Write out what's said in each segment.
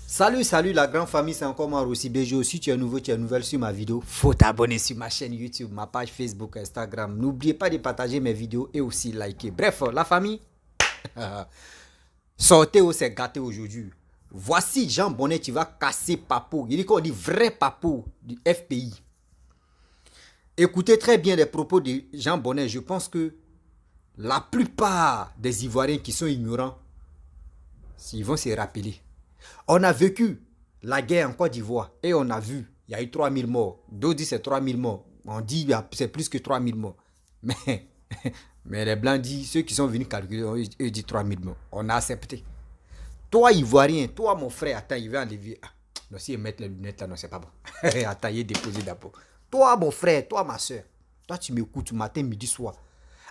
Salut la grande famille, c'est encore moi aussi BG. Si tu es nouveau, tu es nouvelle sur ma vidéo, faut t'abonner sur ma chaîne YouTube, ma page Facebook, Instagram. N'oubliez pas de partager mes vidéos et aussi liker. Bref, la famille, sortez où c'est gâté aujourd'hui. Voici Jean Bonnet qui va casser Papo. Il dit qu'on dit vrai Papo du FPI. Écoutez très bien les propos de Jean Bonnet. Je pense que la plupart des Ivoiriens qui sont ignorants, ils vont se rappeler. On a vécu la guerre en Côte d'Ivoire et on a vu, il y a eu 3000 morts. D'autres disent c'est 3000 morts. On dit c'est plus que 3000 morts. Mais, mais les Blancs disent, ceux qui sont venus calculer, ils disent 3000 morts. On a accepté. Toi, Ivoirien, toi, mon frère, attends, il va enlever. Ah, non, si ils mettent les lunettes là, non, c'est pas bon. Attends, il est déposé d'abord. Toi, mon frère, toi, ma soeur, toi, tu m'écoutes matin, midi, soir.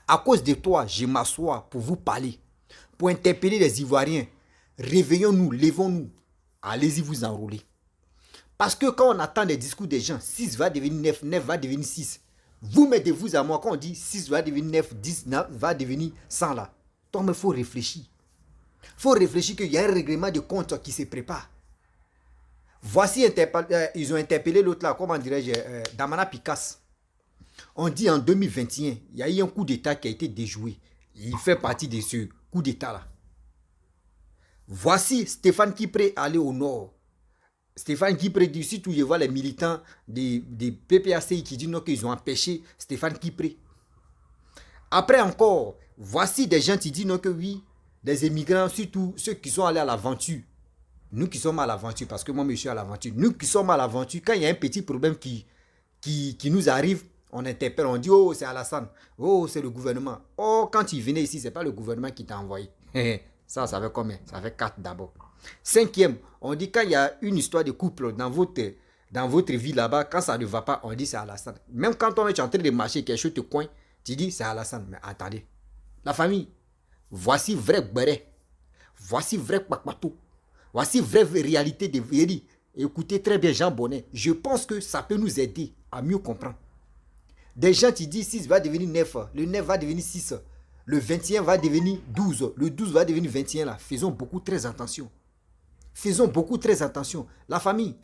À cause de toi, je m'assois pour vous parler, pour interpeller les Ivoiriens. Réveillons-nous, levons-nous. Allez-y vous enrôler. Parce que quand on attend les discours des gens, 6 va devenir 9, 9 va devenir 6. Vous mettez-vous à moi quand on dit 6 va devenir 9, 10 va devenir 100 là. Donc il faut réfléchir. Il faut réfléchir qu'il y a un règlement de compte qui se prépare. Voici, ils ont interpellé l'autre là, comment dirais-je, Damana Picasse. On dit en 2021, il y a eu un coup d'État qui a été déjoué. Il fait partie de ce coup d'État là. Voici Stéphane Kipré aller au nord. Stéphane Kipré dit, surtout je vois les militants des PPACI qui disent non, qu'ils ont empêché Stéphane Kipré. Après encore, voici des gens qui disent non que oui, des émigrants, surtout ceux qui sont allés à l'aventure. Nous qui sommes à l'aventure, parce que moi je suis à l'aventure. Nous qui sommes à l'aventure, quand il y a un petit problème qui nous arrive, on interpelle, on dit oh c'est Alassane, oh c'est le gouvernement. Oh quand il venait ici, c'est pas le gouvernement qui t'a envoyé. Ça fait combien? Ça fait 4 d'abord. Cinquième, on dit quand il y a une histoire de couple dans votre vie là-bas, quand ça ne va pas, on dit c'est Alassane. Même quand on est en train de marcher, quelque chose te coin, tu dis c'est Alassane. Mais attendez, la famille, voici vrai béret, voici vrai Kpakpato, voici vraie réalité de Véry. Écoutez très bien Jean Bonnet, je pense que ça peut nous aider à mieux comprendre. Des gens qui disent 6 va devenir 9, le 9 va devenir 6, le 21 va devenir 12, le 12 va devenir 21 là. Faisons beaucoup très attention. Faisons beaucoup très attention. La famille,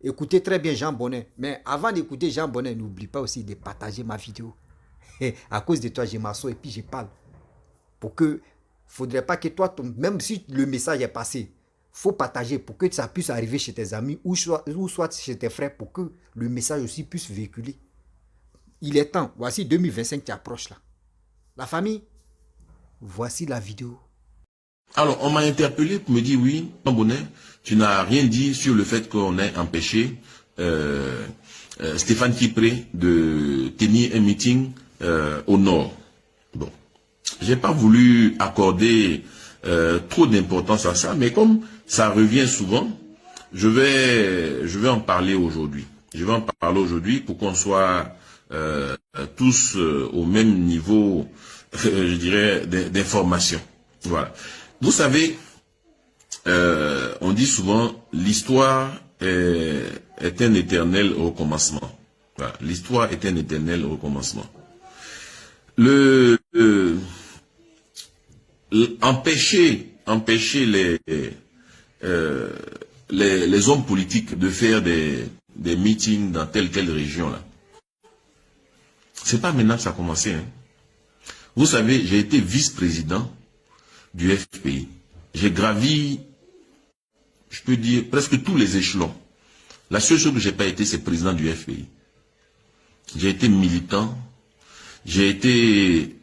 écoutez très bien Jean Bonnet. Mais avant d'écouter Jean Bonnet, n'oublie pas aussi de partager ma vidéo. À cause de toi, je m'assois et puis je parle. Pour que, faudrait pas que toi, même si le message est passé, faut partager pour que ça puisse arriver chez tes amis ou soit chez tes frères pour que le message aussi puisse véhiculer. Il est temps. Voici 2025 qui approche là. La famille, voici la vidéo. Alors, on m'a interpellé pour me dire, oui, Bonnet, tu n'as rien dit sur le fait qu'on ait empêché Stéphane Kipré de tenir un meeting au nord. Bon, j'ai pas voulu accorder trop d'importance à ça, mais comme ça revient souvent, je vais en parler aujourd'hui. Je vais en parler aujourd'hui pour qu'on soit tous au même niveau, je dirais, d'information. Voilà. Vous savez, on dit souvent, l'histoire est un éternel recommencement. Voilà. L'histoire est un éternel recommencement. Empêcher les hommes politiques de faire des meetings dans telle région là. C'est pas maintenant que ça a commencé. Hein. Vous savez, j'ai été vice-président du FPI. J'ai gravi, je peux dire, presque tous les échelons. La seule chose que j'ai pas été, c'est président du FPI. J'ai été militant, j'ai été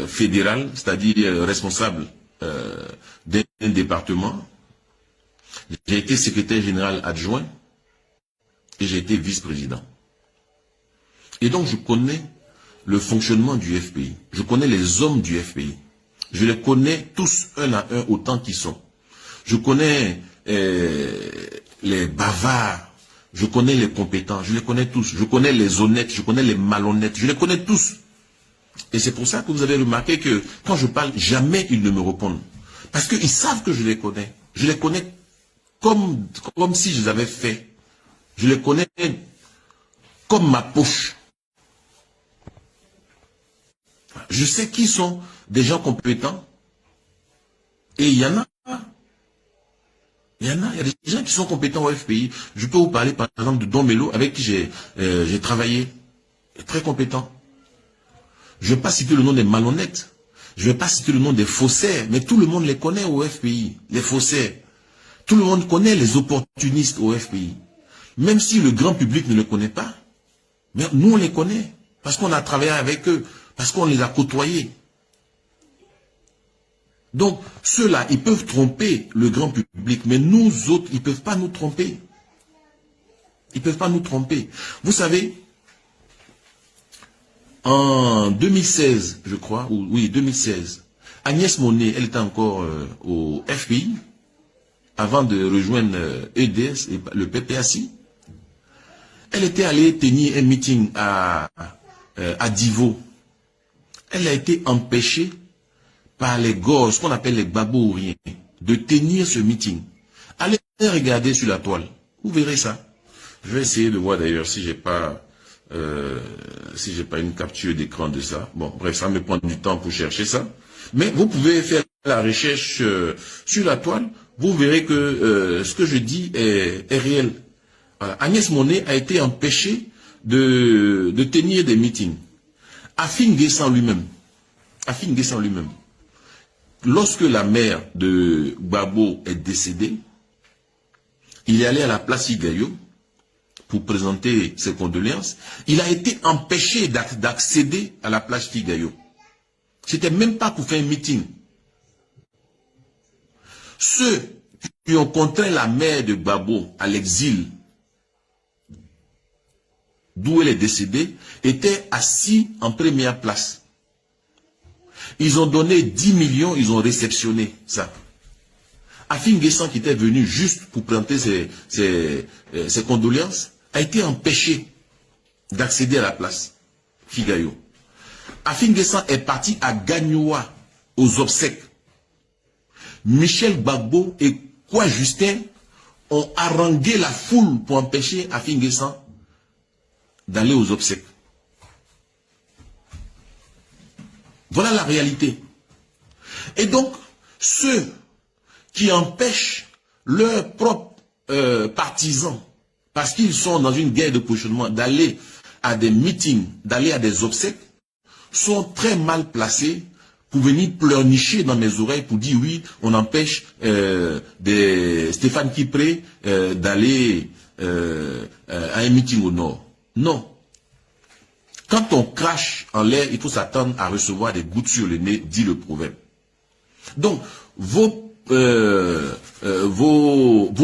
fédéral, c'est-à-dire responsable d'un département. J'ai été secrétaire général adjoint et j'ai été vice-président. Et donc je connais le fonctionnement du FPI. Je connais les hommes du FPI. Je les connais tous un à un autant qu'ils sont. Je connais les bavards, je connais les compétents, je les connais tous. Je connais les honnêtes, je connais les malhonnêtes, je les connais tous. Et c'est pour ça que vous avez remarqué que quand je parle, jamais ils ne me répondent. Parce qu'ils savent que je les connais. Je les connais comme si je les avais fait. Je les connais comme ma poche. Je sais qui sont des gens compétents. Et il y en a. Il y a des gens qui sont compétents au FPI. Je peux vous parler par exemple de Don Melo, avec qui j'ai travaillé. Très compétent. Je ne vais pas citer le nom des malhonnêtes. Je ne vais pas citer le nom des faussaires. Mais tout le monde les connaît au FPI. Les faussaires. Tout le monde connaît les opportunistes au FPI. Même si le grand public ne les connaît pas. Mais nous on les connaît. Parce qu'on a travaillé avec eux. Parce qu'on les a côtoyés. Donc, ceux-là, ils peuvent tromper le grand public, mais nous autres, ils ne peuvent pas nous tromper. Ils ne peuvent pas nous tromper. Vous savez, en 2016, je crois, oui, 2016, Agnès Monet, elle était encore au FPI, avant de rejoindre EDS et le PPACI. Elle était allée tenir un meeting à Divo. Elle a été empêchée par les gosses, ce qu'on appelle les babouriens, de tenir ce meeting. Allez regarder sur la toile. Vous verrez ça. Je vais essayer de voir d'ailleurs si j'ai pas une capture d'écran de ça. Bon, bref, ça me prend du temps pour chercher ça. Mais vous pouvez faire la recherche sur la toile. Vous verrez que ce que je dis est réel. Voilà. Agnès Monet a été empêchée de tenir des meetings. Afin Guessan lui-même. Lorsque la mère de Gbagbo est décédée, il est allé à la place Figayo pour présenter ses condoléances. Il a été empêché d'accéder à la place Figayo. C'était même pas pour faire un meeting. Ceux qui ont contraint la mère de Gbagbo à l'exil, d'où elle est décédée, étaient assis en première place. Ils ont donné 10 millions, ils ont réceptionné ça. Afin Guessan, qui était venu juste pour présenter ses condoléances, a été empêché d'accéder à la place Figayo. Afin Guessan est parti à Gagnoua, aux obsèques. Michel Gbagbo et Kwa Justin ont harangué la foule pour empêcher Afin Guessan d'aller aux obsèques. Voilà la réalité. Et donc, ceux qui empêchent leurs propres partisans, parce qu'ils sont dans une guerre de positionnement, d'aller à des meetings, d'aller à des obsèques, sont très mal placés pour venir pleurnicher dans mes oreilles pour dire oui, on empêche Stéphane Kipré d'aller à un meeting au nord. Non. Quand on crache en l'air, il faut s'attendre à recevoir des gouttes sur le nez, dit le proverbe. Donc, vos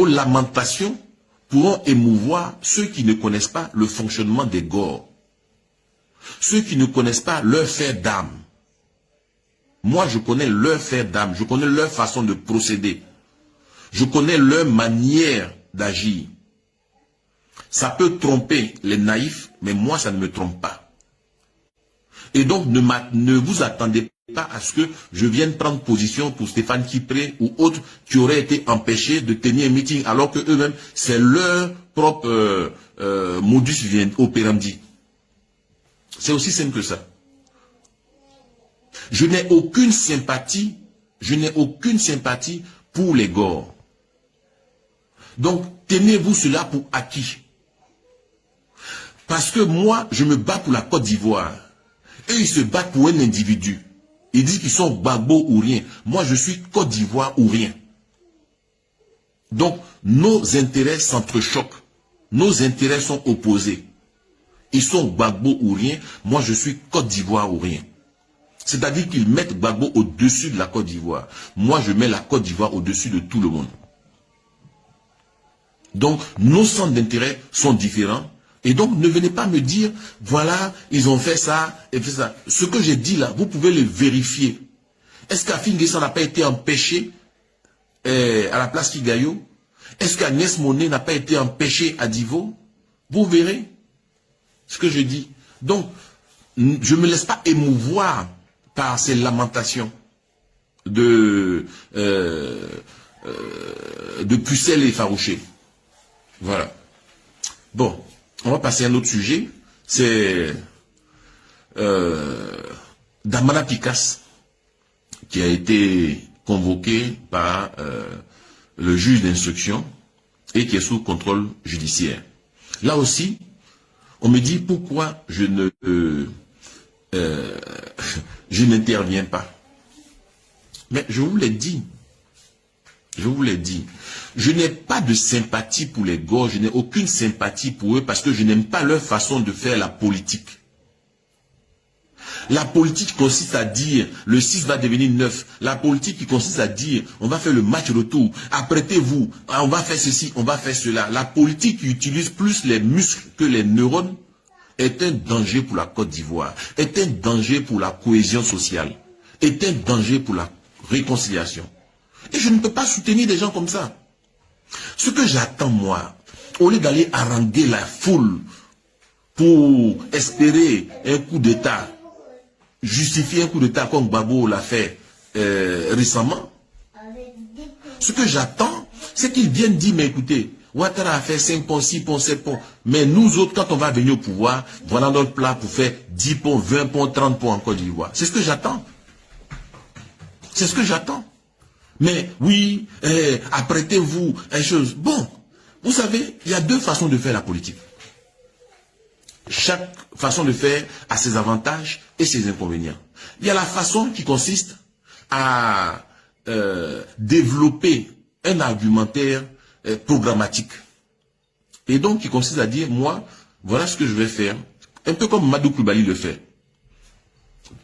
lamentations pourront émouvoir ceux qui ne connaissent pas le fonctionnement des gores. Ceux qui ne connaissent pas leur fer d'âme. Moi, je connais leur fer d'âme, je connais leur façon de procéder. Je connais leur manière d'agir. Ça peut tromper les naïfs, mais moi, ça ne me trompe pas. Et donc, ne vous attendez pas à ce que je vienne prendre position pour Stéphane Kipré ou autres qui auraient été empêchés de tenir un meeting, alors que eux-mêmes, c'est leur propre modus operandi. C'est aussi simple que ça. Je n'ai aucune sympathie pour les gores. Donc, tenez-vous cela pour acquis. Parce que moi, je me bats pour la Côte d'Ivoire. Eux, ils se battent pour un individu. Ils disent qu'ils sont Gbagbo ou rien. Moi, je suis Côte d'Ivoire ou rien. Donc, nos intérêts s'entrechoquent. Nos intérêts sont opposés. Ils sont Gbagbo ou rien. Moi, je suis Côte d'Ivoire ou rien. C'est-à-dire qu'ils mettent Gbagbo au-dessus de la Côte d'Ivoire. Moi, je mets la Côte d'Ivoire au-dessus de tout le monde. Donc, nos centres d'intérêt sont différents. Et donc, ne venez pas me dire, voilà, ils ont fait ça, et fait ça. Ce que j'ai dit là, vous pouvez le vérifier. Est-ce qu'Afin Guessan n'a pas été empêché à la place Figayo? Est-ce qu'Agnès Monet n'a pas été empêchée à Divo? Vous verrez ce que je dis. Donc, je ne me laisse pas émouvoir par ces lamentations de pucelles effarouchées. Voilà. Bon. On va passer à un autre sujet, c'est Damana Picasse, qui a été convoqué par le juge d'instruction et qui est sous contrôle judiciaire. Là aussi, on me dit pourquoi je n'interviens pas. Mais je vous l'ai dit. Je vous l'ai dit. Je n'ai pas de sympathie pour les gars, je n'ai aucune sympathie pour eux parce que je n'aime pas leur façon de faire la politique. La politique consiste à dire, le 6 va devenir 9. La politique qui consiste à dire, on va faire le match retour, apprêtez-vous, on va faire ceci, on va faire cela. La politique qui utilise plus les muscles que les neurones est un danger pour la Côte d'Ivoire, est un danger pour la cohésion sociale, est un danger pour la réconciliation. Et je ne peux pas soutenir des gens comme ça. Ce que j'attends, moi, au lieu d'aller haranguer la foule pour espérer un coup d'État, justifier un coup d'État comme Gbagbo l'a fait récemment, ce que j'attends, c'est qu'ils viennent dire, mais écoutez, Ouattara a fait 5 ponts, 6 ponts, 7 ponts, mais nous autres, quand on va venir au pouvoir, voilà notre plat pour faire 10 ponts, 20 ponts, 30 ponts en Côte d'Ivoire. C'est ce que j'attends. C'est ce que j'attends. Mais oui, apprêtez-vous, une chose. Bon, vous savez, il y a deux façons de faire la politique. Chaque façon de faire a ses avantages et ses inconvénients. Il y a la façon qui consiste à développer un argumentaire programmatique. Et donc qui consiste à dire, moi, voilà ce que je vais faire. Un peu comme Madou Coulibaly le fait.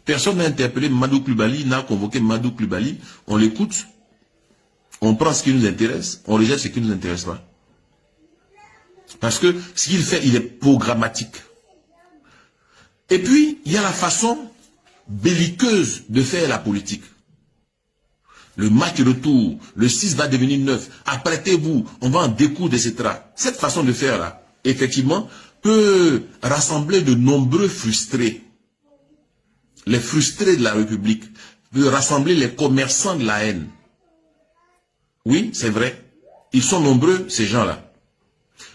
Personne n'a interpellé Madou Coulibaly, n'a convoqué Madou Coulibaly. On l'écoute, on prend ce qui nous intéresse, on rejette ce qui ne nous intéresse pas. Parce que ce qu'il fait, il est programmatique. Et puis, il y a la façon belliqueuse de faire la politique. Le match retour, le 6 va devenir 9, apprêtez-vous, on va en découdre, etc. Cette façon de faire là, effectivement, peut rassembler de nombreux frustrés. Les frustrés de la République, peut rassembler les commerçants de la haine. Oui, c'est vrai. Ils sont nombreux, ces gens-là.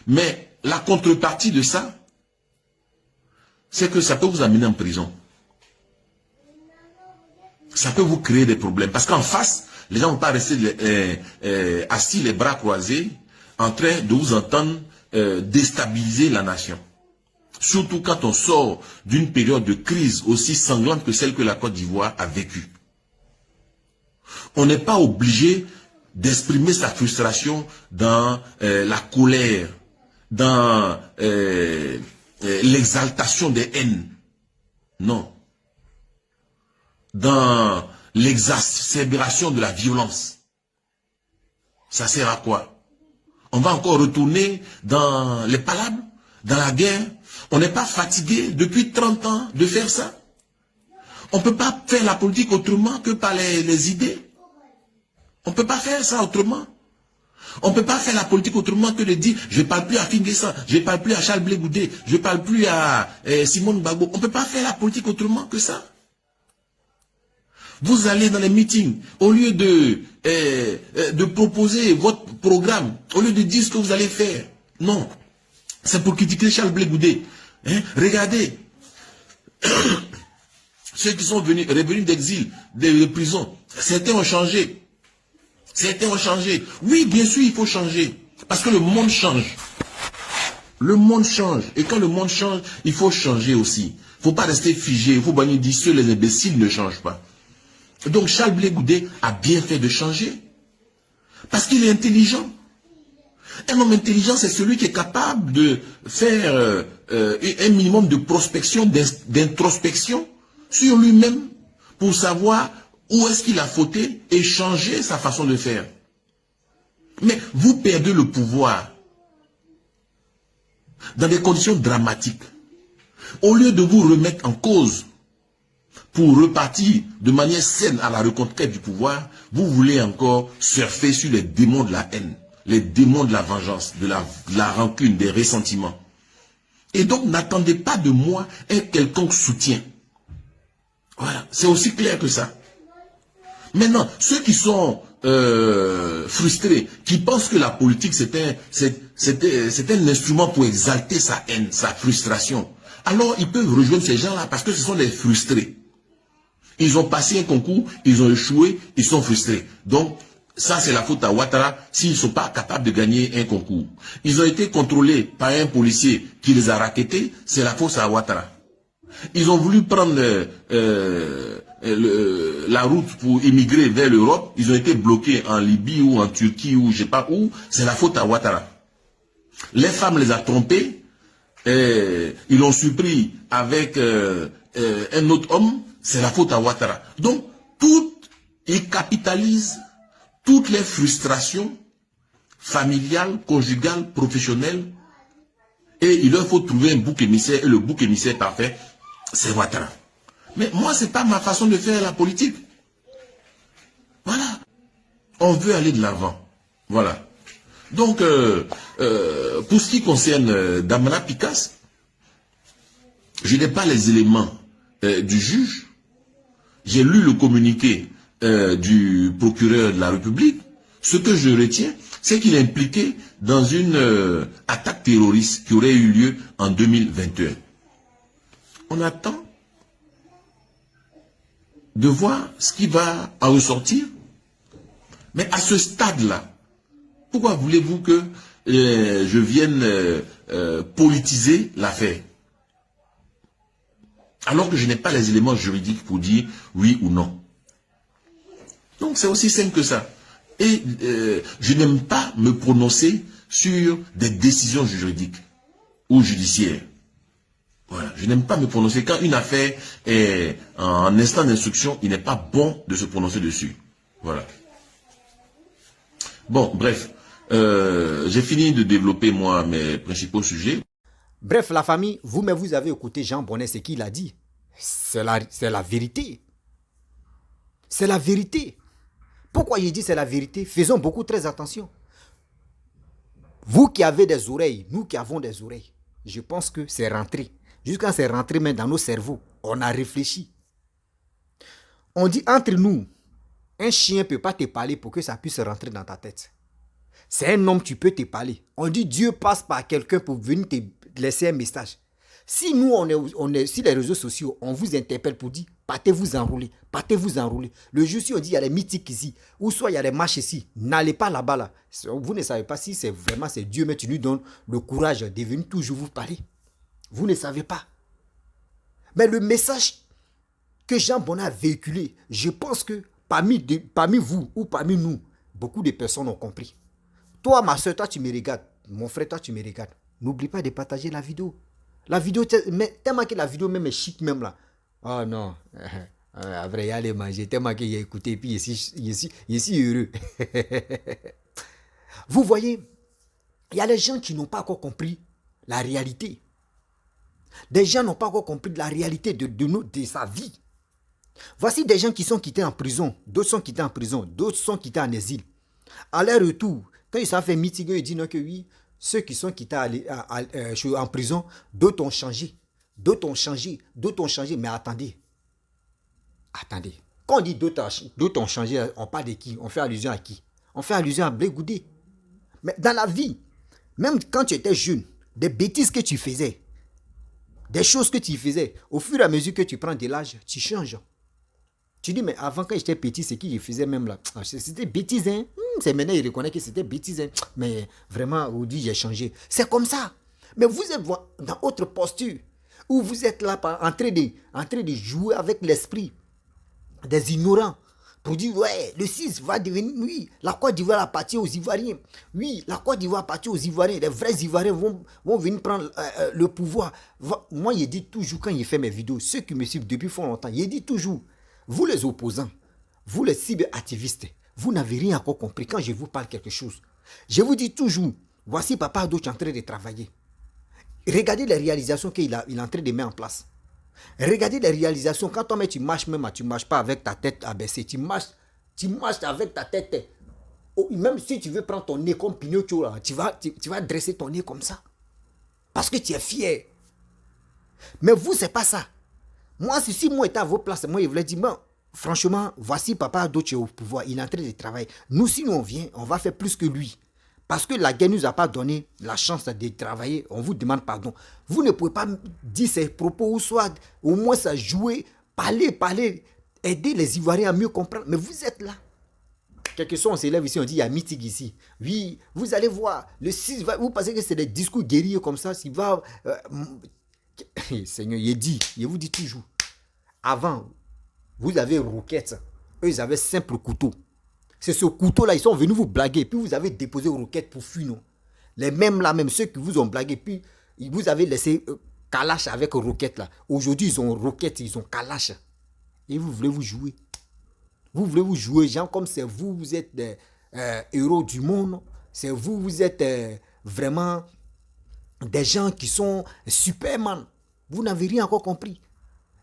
Mais la contrepartie de ça, c'est que ça peut vous amener en prison. Ça peut vous créer des problèmes. Parce qu'en face, les gens ne vont pas rester assis les bras croisés en train de vous entendre déstabiliser la nation. Surtout quand on sort d'une période de crise aussi sanglante que celle que la Côte d'Ivoire a vécue. On n'est pas obligé d'exprimer sa frustration dans la colère, dans l'exaltation des haines. Non. Dans l'exacerbation de la violence. Ça sert à quoi? On va encore retourner dans les palabres, dans la guerre. On n'est pas fatigué depuis 30 ans de faire ça. On ne peut pas faire la politique autrement que par les idées. On ne peut pas faire ça autrement. On ne peut pas faire la politique autrement que de dire je ne parle plus à Finguessan, je ne parle plus à Charles Blé Goudé, je ne parle plus à Simone Gbagbo. On ne peut pas faire la politique autrement que ça. Vous allez dans les meetings, au lieu de proposer votre programme, au lieu de dire ce que vous allez faire. Non. C'est pour critiquer Charles Blé Goudé. Hein? Regardez. Ceux qui sont revenus d'exil, de prison, certains ont changé. Certains ont changé. Oui, bien sûr, il faut changer. Parce que le monde change. Le monde change. Et quand le monde change, il faut changer aussi. Il ne faut pas rester figé. Il faut pas dire que les imbéciles ne changent pas. Donc Charles Blé Goudé a bien fait de changer. Parce qu'il est intelligent. Un homme intelligent, c'est celui qui est capable de faire un minimum de prospection, d'introspection sur lui-même pour savoir où est-ce qu'il a fauté et changer sa façon de faire. Mais vous perdez le pouvoir dans des conditions dramatiques. Au lieu de vous remettre en cause pour repartir de manière saine à la reconquête du pouvoir, vous voulez encore surfer sur les démons de la haine, les démons de la vengeance, de la rancune, des ressentiments. Et donc, n'attendez pas de moi un quelconque soutien. Voilà, c'est aussi clair que ça. Maintenant, ceux qui sont frustrés, qui pensent que la politique c'est un instrument pour exalter sa haine, sa frustration, alors ils peuvent rejoindre ces gens-là parce que ce sont des frustrés. Ils ont passé un concours, ils ont échoué, ils sont frustrés. Donc, Ça, c'est la faute à Ouattara s'ils ne sont pas capables de gagner un concours. Ils ont été contrôlés par un policier qui les a rackettés, c'est la faute à Ouattara. Ils ont voulu prendre la route pour immigrer vers l'Europe. Ils ont été bloqués en Libye ou en Turquie ou je sais pas où. C'est la faute à Ouattara. Les femmes les a trompés. Ils l'ont surpris avec un autre homme. C'est la faute à Ouattara. Donc, ils capitalisent toutes les frustrations familiales, conjugales, professionnelles. Et il leur faut trouver un bouc émissaire. Et le bouc émissaire parfait, c'est Ouattara. Mais moi, c'est pas ma façon de faire la politique. Voilà. On veut aller de l'avant. Voilà. Donc, pour ce qui concerne Damana Picasse, je n'ai pas les éléments du juge. J'ai lu le communiqué du procureur de la République. Ce que je retiens, c'est qu'il est impliqué dans une attaque terroriste qui aurait eu lieu en 2021. On attend de voir ce qui va en ressortir. Mais à ce stade-là, pourquoi voulez-vous que je vienne politiser l'affaire? Alors que je n'ai pas les éléments juridiques pour dire oui ou non. Donc c'est aussi simple que ça. Et je n'aime pas me prononcer sur des décisions juridiques ou judiciaires. Voilà. Je n'aime pas me prononcer. Quand une affaire est en instant d'instruction, il n'est pas bon de se prononcer dessus. Voilà. Bon, bref. J'ai fini de développer, moi, mes principaux sujets. Bref, la famille, vous-même, vous avez écouté Jean Bonnet, ce qu'il a dit. C'est la vérité. C'est la vérité. Pourquoi il dit c'est la vérité? Faisons beaucoup très attention. Vous qui avez des oreilles, nous qui avons des oreilles, je pense que c'est rentré. Jusqu'à c'est rentré même dans nos cerveaux. On a réfléchi. On dit entre nous, un chien ne peut pas te parler pour que ça puisse rentrer dans ta tête. C'est un homme, tu peux te parler. On dit Dieu passe par quelqu'un pour venir te laisser un message. Si nous, on est sur les réseaux sociaux, on vous interpelle pour dire partez-vous enrouler, partez-vous enrouler. Le jour si on dit il y a les mythiques ici, ou soit il y a les marches ici, n'allez pas là-bas là. Vous ne savez pas si c'est vraiment c'est Dieu, mais tu lui donnes le courage de venir toujours vous parler. Vous ne savez pas. Mais le message que Jean Bonnet a véhiculé, je pense que parmi vous ou parmi nous, beaucoup de personnes ont compris. Toi, ma soeur, toi, tu me regardes. Mon frère, toi, tu me regardes. N'oublie pas de partager la vidéo. La vidéo, tellement que la vidéo même est chic même là. Oh non. Après, il y a les manger. Tellement qu'il a écouté. Et puis, il est heureux. Vous voyez, il y a les gens qui n'ont pas encore compris la réalité. Des gens n'ont pas encore compris la réalité de sa vie. Voici des gens qui sont quittés en prison. D'autres sont quittés en prison. D'autres sont quittés en exil. À leur retour, quand ils s'en fait meeting, ils disent non que oui, ceux qui sont quittés en prison, d'autres ont changé. D'autres ont changé. D'autres ont changé. Mais attendez. Attendez. Quand on dit d'autres ont changé, on parle de qui? On fait allusion à qui? On fait allusion à Blé Goudé. Mais dans la vie, même quand tu étais jeune, des bêtises que tu faisais, des choses que tu faisais, au fur et à mesure que tu prends de l'âge, tu changes. Tu dis, mais avant, quand j'étais petit, c'est qui je faisais même là? C'était bêtise, hein? C'est maintenant, il reconnaît que c'était bêtise, hein? Mais vraiment, aujourd'hui, j'ai changé. C'est comme ça. Mais vous êtes dans votre posture, où vous êtes là en train de jouer avec l'esprit des ignorants, pour dire, ouais, le 6 va devenir, oui, la Côte d'Ivoire appartient aux Ivoiriens. Oui, la Côte d'Ivoire appartient aux Ivoiriens. Les vrais Ivoiriens vont venir prendre le pouvoir. Moi, il dit toujours, quand il fait mes vidéos, ceux qui me suivent depuis fort longtemps, il dit toujours, vous les opposants, vous les cyberactivistes, vous n'avez rien encore compris quand je vous parle quelque chose. Je vous dis toujours, voici Papa Ado qui est en train de travailler. Regardez les réalisations qu'il est en train de mettre en place. Regardez les réalisations. Quand toi, tu marches même, tu ne marches pas avec ta tête abaissée. Tu marches avec ta tête. Même si tu veux prendre ton nez comme Pinocchio, là, tu vas dresser ton nez comme ça. Parce que tu es fier. Mais vous, ce n'est pas ça. Moi, si moi étais à vos places, moi, je voulais dire, bon, franchement, voici Papa Ado qui est au pouvoir. Il est en train de travailler. Nous, si nous on vient, on va faire plus que lui. Parce que la guerre ne nous a pas donné la chance de travailler, on vous demande pardon. Vous ne pouvez pas dire ces propos ou soit au moins ça jouer, parler, aider les Ivoiriens à mieux comprendre. Mais vous êtes là. Quelques-uns, on s'élève ici, on dit, il y a meeting ici. Oui, vous allez voir, le 6 va, vous pensez que c'est des discours guerriers comme ça, s'il va... Seigneur, il vous dit toujours, avant, vous avez roquette, eux, ils avaient simple couteau. C'est ce couteau-là, ils sont venus vous blaguer, puis vous avez déposé roquette pour fuir, non. Les mêmes là, même ceux qui vous ont blagué, puis vous avez laissé Kalash avec roquette là. Aujourd'hui, ils ont roquette, ils ont Kalash. Et vous voulez vous jouer. Vous voulez vous jouer, gens comme c'est vous, vous êtes des héros du monde. C'est vous, vous êtes vraiment des gens qui sont Superman. Vous n'avez rien encore compris.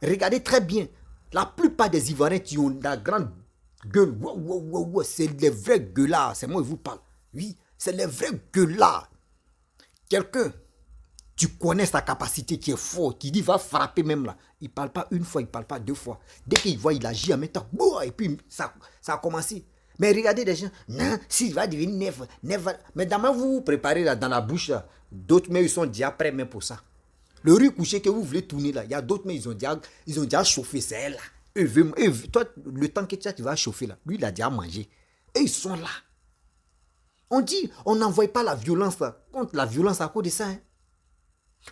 Regardez très bien. La plupart des Ivoiriens qui ont la grande gueule, c'est les vrais gueulards. C'est moi qui vous parle. Oui, c'est les vrais gueulards. Quelqu'un, tu connais sa capacité qui est fort, qui dit va frapper même là. Il ne parle pas une fois, il ne parle pas deux fois. Dès qu'il voit, il agit en même temps. Et puis, ça a commencé. Mais regardez des gens, non, s'il va devenir neuf. Mais demain, vous vous préparez là, dans la bouche, d'autres, mais ils sont déjà prêts même pour ça. Le riz couché que vous voulez tourner là, il y a d'autres, mais ils ont déjà chauffé, c'est elle là. Toi, le temps que tu vas chauffer là, lui, il a déjà mangé. Et ils sont là. On dit, on n'envoie pas la violence là, contre la violence à cause de ça. Hein.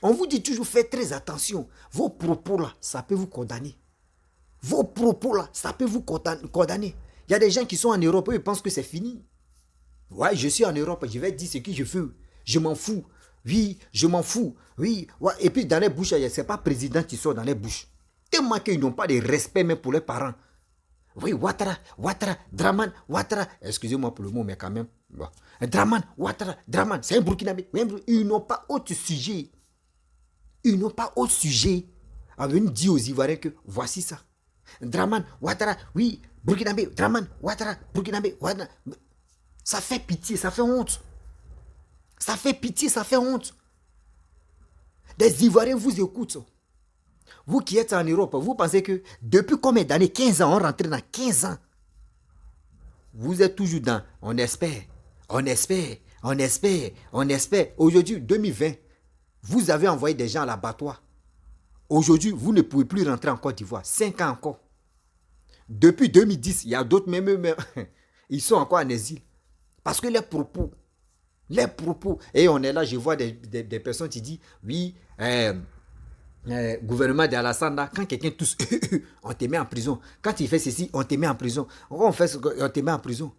On vous dit toujours, faites très attention. Vos propos là, ça peut vous condamner. Vos propos là, ça peut vous condamner. Il y a des gens qui sont en Europe, eux, ils pensent que c'est fini. Ouais, je suis en Europe, je vais dire ce que je veux. Je m'en fous. Oui, je m'en fous. Oui, ouais. Et puis dans les bouches, ce n'est pas président qui sort dans les bouches. Tellement qu'ils n'ont pas de respect même pour leurs parents. Oui, Ouattara, Draman, Ouattara. Excusez-moi pour le mot, mais quand même. Bon. Draman, Ouattara, Draman, c'est un Burkinabé. Ils n'ont pas autre sujet. Ils n'ont pas autre sujet à venir dire aux Ivoiriens que voici ça. Draman, Ouattara, oui, Burkinabé, Draman, Ouattara, Burkinabé, Ouattara. Ça fait pitié, ça fait honte. Ça fait pitié, ça fait honte. Des Ivoiriens vous écoutent. Vous qui êtes en Europe, vous pensez que depuis combien d'années, 15 ans, on rentre dans 15 ans. Vous êtes toujours dans, on espère. Aujourd'hui, 2020, vous avez envoyé des gens à l'abattoir. Aujourd'hui, vous ne pouvez plus rentrer en Côte d'Ivoire. 5 ans encore. Depuis 2010, il y a d'autres même, ils sont encore en exil. Parce que les propos, et on est là, je vois des personnes qui disent, oui, gouvernement d'Alassane, quand quelqu'un tousse, on te met en prison. Quand il fait ceci, on te met en prison. On fait ce on te met en prison.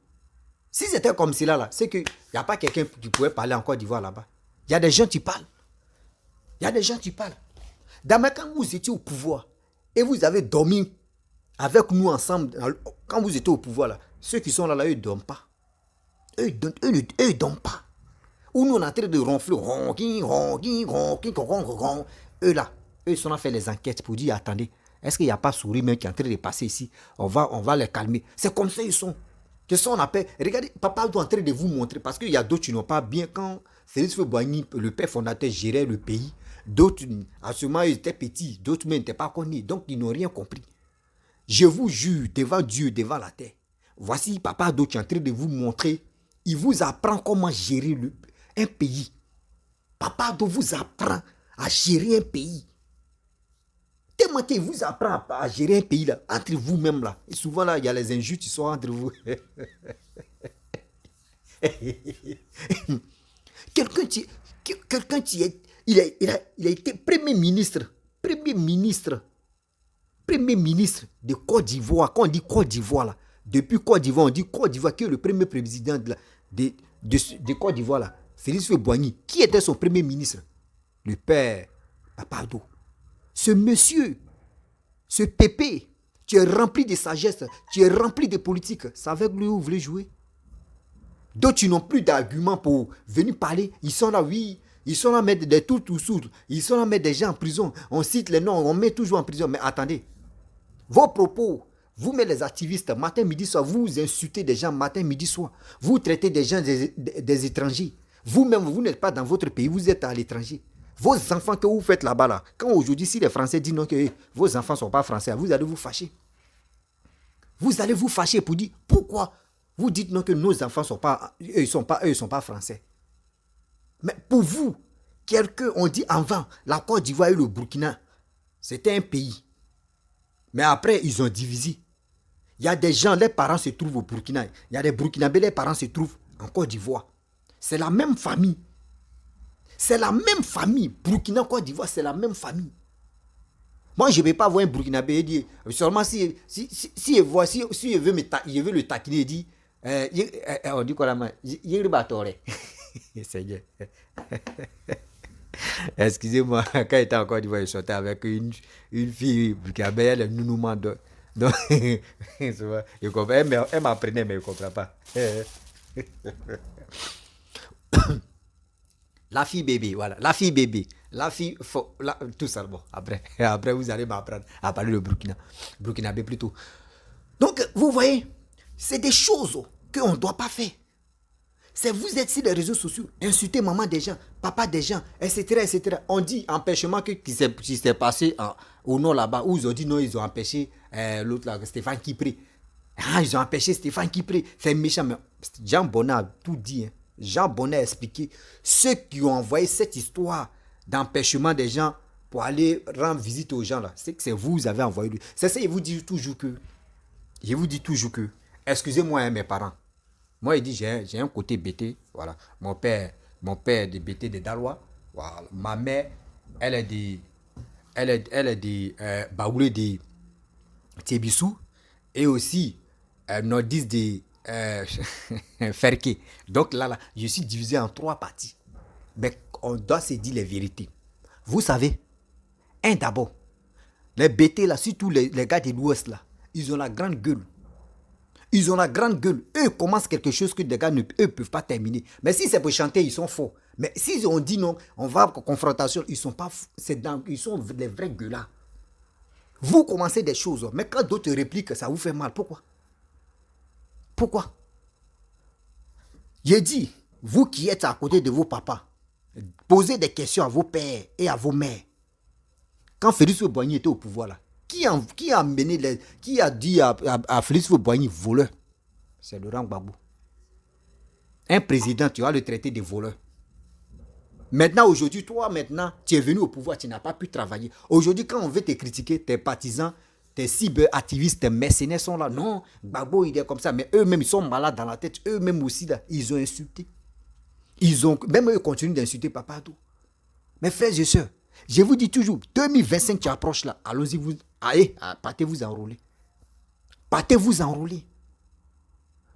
Si c'était comme cela, là, c'est qu'il n'y a pas quelqu'un qui pouvait parler en Côte d'Ivoire là-bas. Il y a des gens qui parlent. Quand vous étiez au pouvoir et vous avez dormi avec nous ensemble, quand vous étiez au pouvoir, là, ceux qui sont là, eux ne dorment pas. Eux ne dorment pas. Ou nous, on est en train de ronfler. Eux là, eux sont en train de faire les enquêtes pour dire, attendez, est-ce qu'il n'y a pas souris même qui est en train de passer ici? On va les calmer. C'est comme ça ils sont. Que ça on appelle, regardez, papa doit en train de vous montrer, parce qu'il y a d'autres qui n'ont pas bien, quand Félix Houphouët-Boigny, le père fondateur, gérait le pays, d'autres, à ce moment, ils étaient petits, d'autres même n'étaient pas connus, donc ils n'ont rien compris. Je vous jure, devant Dieu, devant la terre, voici papa Ado qui est en train de vous montrer, il vous apprend comment gérer un pays. Papa Ado vous apprend à gérer un pays. Tellement qu'il vous apprend à gérer un pays là, entre vous-même là. Et souvent là, il y a les injures qui sont entre vous. Quelqu'un qui est, il a été premier ministre de Côte d'Ivoire. Quand on dit Côte d'Ivoire là, depuis Côte d'Ivoire, on dit Côte d'Ivoire qui est le premier président de Côte d'Ivoire là, Félix Houphouët-Boigny. Qui était son premier ministre? Le père Papa Ado. Ce monsieur, ce pépé, tu es rempli de sagesse, tu es rempli de politique. C'est avec lui où vous voulez jouer. D'autres, ils n'ont plus d'arguments pour venir parler. Ils sont là, oui. Ils sont là à mettre des tout sourds. Ils sont là à mettre des gens en prison. On cite les noms, on met toujours en prison. Mais attendez. Vos propos, vous mettez les activistes, matin, midi, soir, vous insultez des gens matin, midi, soir. Vous traitez des gens des étrangers. Vous-même, vous n'êtes pas dans votre pays, vous êtes à l'étranger. Vos enfants que vous faites là-bas, là, quand aujourd'hui, si les Français disent non, que vos enfants ne sont pas français, vous allez vous fâcher. Vous allez vous fâcher pour dire pourquoi vous dites non que nos enfants ne sont pas, ils sont pas français. Mais pour vous, quelqu'un, on dit avant, la Côte d'Ivoire et le Burkina, c'était un pays. Mais après, ils ont divisé. Il y a des gens, les parents se trouvent au Burkina. Il y a des Burkinabés, les parents se trouvent en Côte d'Ivoire. C'est la même famille. C'est la même famille. Burkina, Côte d'Ivoire, c'est la même famille. Moi, je ne vais pas voir un Burkinabé et dire, seulement si il veut le taquiner, il dit, on dit quoi là, il Seigneur. Excusez-moi, quand il était en Côte d'Ivoire, il sortait avec une fille burkinabé, elle est nounouman. Donc, elle m'apprenait, mais je ne comprends pas. La fille bébé, voilà. La fille bébé. La fille, tout ça, bon. Après, vous allez m'apprendre à parler de Burkina. Burkinabé plutôt. Donc, vous voyez, c'est des choses qu'on ne doit pas faire. C'est vous êtes sur les réseaux sociaux, insulter maman des gens, papa des gens, etc. etc. On dit empêchement qui s'est passé au nord là-bas, où ils ont dit non, ils ont empêché l'autre là, Stéphane Kipré. Ah, ils ont empêché Stéphane Kipré. C'est méchant, mais Jean Bonnet a tout dit. Hein. Jean Bonnet a expliqué ceux qui ont envoyé cette histoire d'empêchement des gens pour aller rendre visite aux gens là. C'est que c'est vous avez envoyé lui. C'est ça, je vous dis toujours que, excusez-moi hein, mes parents. Moi, il dit, j'ai un côté BT, voilà. Mon père est de BT de Dalois, voilà. Ma mère, elle est de Baoulé de Tébissou, et aussi, nordiste de Ferké. Donc là, je suis divisé en 3 parties. Mais on doit se dire les vérités. Vous savez, d'abord, les BT là, surtout les gars de l'Ouest là, ils ont la grande gueule. Ils ont la grande gueule. Eux commencent quelque chose que des gars ne peuvent pas terminer. Mais si c'est pour chanter, ils sont faux. Mais si on dit non, on va à confrontation, ils sont pas ils sont les vrais gueulards. Vous commencez des choses, mais quand d'autres répliquent, ça vous fait mal. Pourquoi? J'ai dit, vous qui êtes à côté de vos papas, posez des questions à vos pères et à vos mères. Quand Félix Houphouët-Boigny était au pouvoir là, qui a dit à Félix Houphouët-Boigny voleur? C'est Laurent Gbagbo. Un président, tu vas le traiter de voleur. Maintenant, aujourd'hui, toi, tu es venu au pouvoir, tu n'as pas pu travailler. Aujourd'hui, quand on veut te critiquer, tes partisans, tes cyberactivistes, tes mercenaires sont là. Non, Gbagbo, il est comme ça. Mais eux-mêmes, ils sont malades dans la tête. Eux-mêmes aussi, là, ils ont insulté. Même eux continuent d'insulter Papadou. Mes frères et sœurs, je vous dis toujours, 2025 tu approches là, allons-y, partez-vous enrôler. Partez-vous enrôler.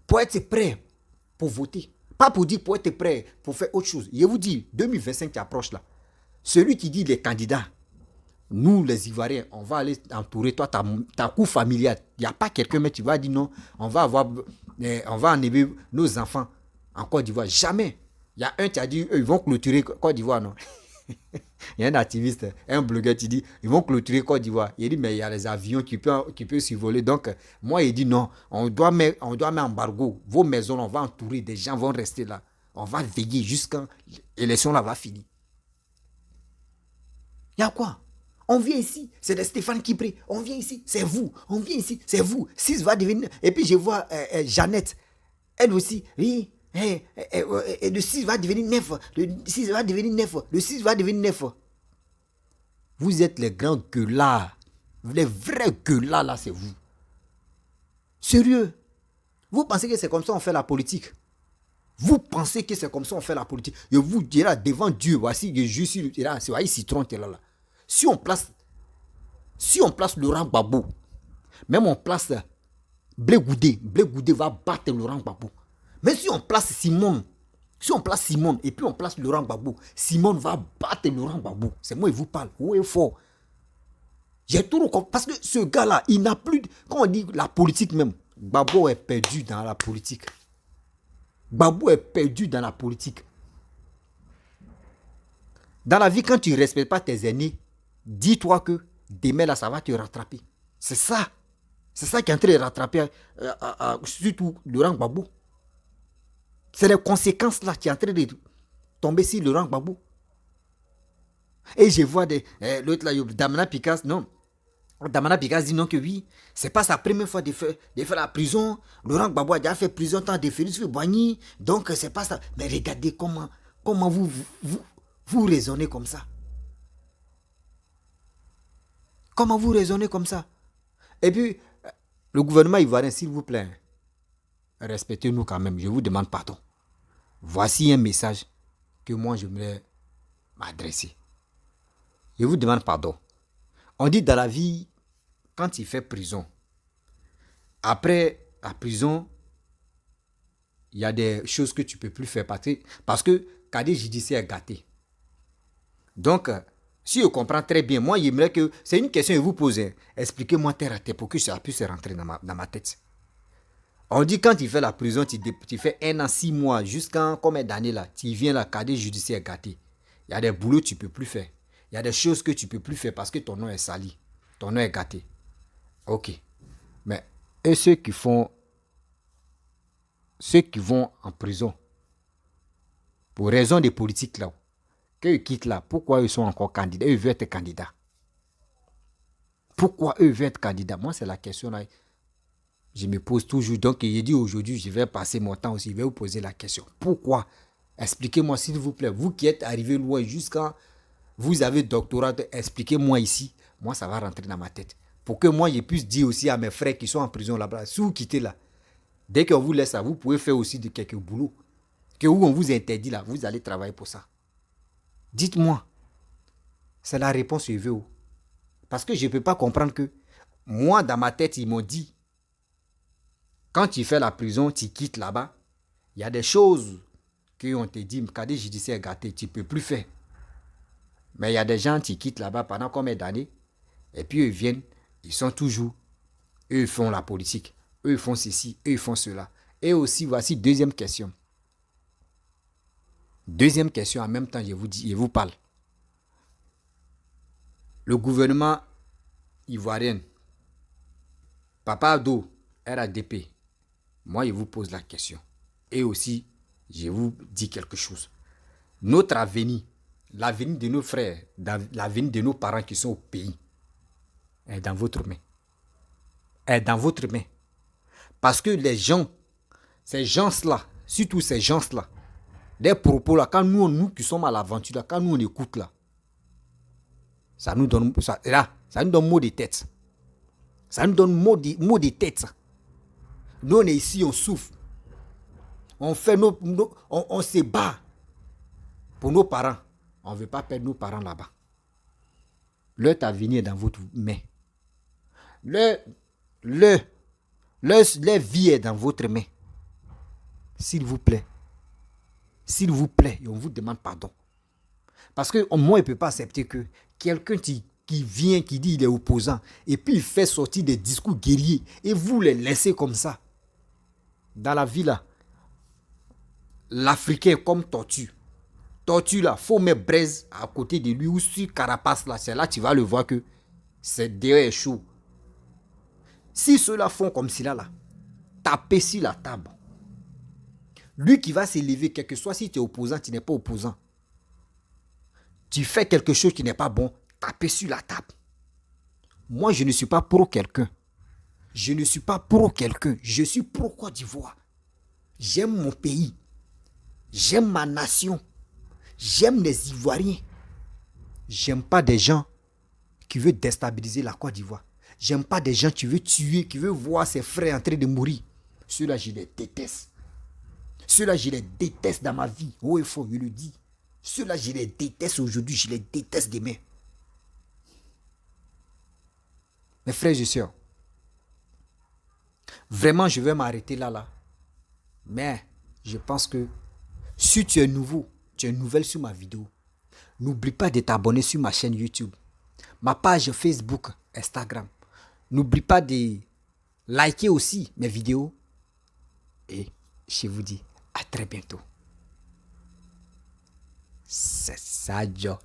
Pour être prêt pour voter. Pas pour dire pour être prêt pour faire autre chose. Je vous dis, 2025 qui approche là. Celui qui dit les candidats, nous les Ivoiriens, on va aller entourer toi, ta cour familiale. Il n'y a pas quelqu'un, mais tu vas dire non, on va enlever nos enfants en Côte d'Ivoire. Jamais. Il y a un qui a dit, eux, ils vont clôturer Côte d'Ivoire, non. Il y a un activiste, un blogueur qui dit, ils vont clôturer Côte d'Ivoire. Il dit, mais il y a les avions qui peuvent survoler. Donc, moi, il dit, non, on doit mettre embargo. Vos maisons, on va entourer, des gens vont rester là. On va veiller jusqu'à l'élection là va finir. Il y a quoi? On vient ici, c'est de Stéphane Kipré. On vient ici, c'est vous. On vient ici, c'est vous. 6 va devenir... Et puis, je vois Jeannette, elle aussi, oui. Le 6 va devenir 9. Le 6 va devenir 9. Le 6 va devenir 9. Vous êtes les grands gueulards. Les vrais gueulards, là, c'est vous. Sérieux. Vous pensez que c'est comme ça qu'on fait la politique? Vous pensez que c'est comme ça qu'on fait la politique? Je vous dirai devant Dieu, voici, je suis là, c'est citron, là. Si on place Laurent Gbagbo, même on place Blé Goudé va battre Laurent Gbagbo. Mais si on place Simone et puis on place Laurent Gbagbo, Simone va battre Laurent Gbagbo. C'est moi qui vous parle. Où est fort? J'ai tout compris. Parce que ce gars-là, il n'a plus... Quand on dit la politique même, Gbagbo est perdu dans la politique. Gbagbo est perdu dans la politique. Dans la vie, quand tu ne respectes pas tes aînés, dis-toi que demain, là, ça va te rattraper. C'est ça. C'est ça qui est en train de rattraper surtout Laurent Gbagbo. C'est les conséquences là qui sont en train de tomber sur Laurent Gbagbo. Et je vois l'autre là, Damana Picasse, non. Damana Picasse dit non que oui, c'est pas sa première fois de faire la prison. Laurent Gbagbo a déjà fait prison tant de Félix Houphouët-Boigny. Donc c'est pas ça. Mais regardez comment vous raisonnez comme ça. Comment vous raisonnez comme ça? Et puis, Le gouvernement ivoirien, s'il vous plaît, respectez-nous quand même. Je vous demande pardon. Voici un message que moi, j'aimerais m'adresser. Je vous demande pardon. On dit dans la vie, quand il fait prison, après la prison, il y a des choses que tu ne peux plus faire parce que casier judiciaire est gâté. Donc, si je comprends très bien, moi, j'aimerais que... C'est une question que je vous pose. Expliquez-moi terre à terre pour que ça puisse rentrer dans ma tête. On dit quand tu fais la prison, tu fais 1 an, 6 mois, jusqu'à combien d'années là, tu viens là, casier judiciaire gâté. Il y a des boulots que tu ne peux plus faire. Il y a des choses que tu ne peux plus faire parce que ton nom est sali. Ton nom est gâté. Ok. Mais et ceux qui vont en prison, pour raison de politique là, qu'ils quittent là, pourquoi ils sont encore candidats? Eux veulent être candidats. Pourquoi eux veulent être candidats? Moi, c'est la question là. Je me pose toujours. Donc, j'ai dit aujourd'hui, je vais passer mon temps aussi. Je vais vous poser la question. Pourquoi? Expliquez-moi, s'il vous plaît. Vous qui êtes arrivé loin jusqu'à... Vous avez doctorat, expliquez-moi ici. Moi, ça va rentrer dans ma tête. Pour que moi, je puisse dire aussi à mes frères qui sont en prison là-bas, si vous quittez là, dès qu'on vous laisse ça, vous pouvez faire aussi de quelques boulots. Que où on vous interdit là, vous allez travailler pour ça. Dites-moi. C'est la réponse que je veux. Parce que je ne peux pas comprendre que moi, dans ma tête, ils m'ont dit, quand tu fais la prison, tu quittes là-bas, il y a des choses qu'on te dit, casier judiciaire gâté, tu ne peux plus faire. Mais il y a des gens qui quittent là-bas pendant combien d'années, et puis eux viennent, ils sont toujours, eux font la politique, eux font ceci, eux font cela. Et aussi, voici deuxième question. Deuxième question, en même temps, je vous parle. Le gouvernement ivoirien, Papa Ado, RADP, moi, je vous pose la question. Et aussi, je vous dis quelque chose. Notre avenir, l'avenir de nos frères, l'avenir de nos parents qui sont au pays, est dans votre main. Est dans votre main. Parce que les gens, ces gens-là, surtout ces gens-là, des propos là, quand nous qui sommes à l'aventure là, quand nous on écoute là, ça nous donne mot de tête. Ça nous donne mot de tête. Nous on est ici, on souffre. On fait on se bat pour nos parents. On ne veut pas perdre nos parents là-bas. Leur avenir est dans votre main. Leur vie est dans votre main. S'il vous plaît, on vous demande pardon. Parce que moi, je ne peux pas accepter que quelqu'un qui vient, qui dit qu'il est opposant, et puis il fait sortir des discours guerriers, et vous les laissez comme ça. Dans la vie là, l'Africain est comme tortue. Tortue là, il faut mettre braise à côté de lui, ou sur carapace là, c'est là que tu vas le voir que c'est derrière chaud. Si ceux-là font comme cela là, tapez sur la table. Lui qui va s'élever, quel que soit si tu es opposant, tu n'es pas opposant. Tu fais quelque chose qui n'est pas bon, tapez sur la table. Moi, je ne suis pas pro quelqu'un. Je ne suis pas pro quelqu'un. Je suis pro Côte d'Ivoire. J'aime mon pays. J'aime ma nation. J'aime les Ivoiriens. J'aime pas des gens qui veulent déstabiliser la Côte d'Ivoire. J'aime pas des gens qui veulent tuer, qui veulent voir ses frères en train de mourir. Ceux-là, je les déteste. Ceux-là, je les déteste dans ma vie. Oh, il faut, je le dis. Ceux-là, je les déteste aujourd'hui, je les déteste demain. Mes frères et sœurs, vraiment, je vais m'arrêter là. Mais je pense que si tu es nouveau, tu es nouvelle sur ma vidéo, n'oublie pas de t'abonner sur ma chaîne YouTube, ma page Facebook, Instagram. N'oublie pas de liker aussi mes vidéos. Et je vous dis à très bientôt. C'est ça, Joe.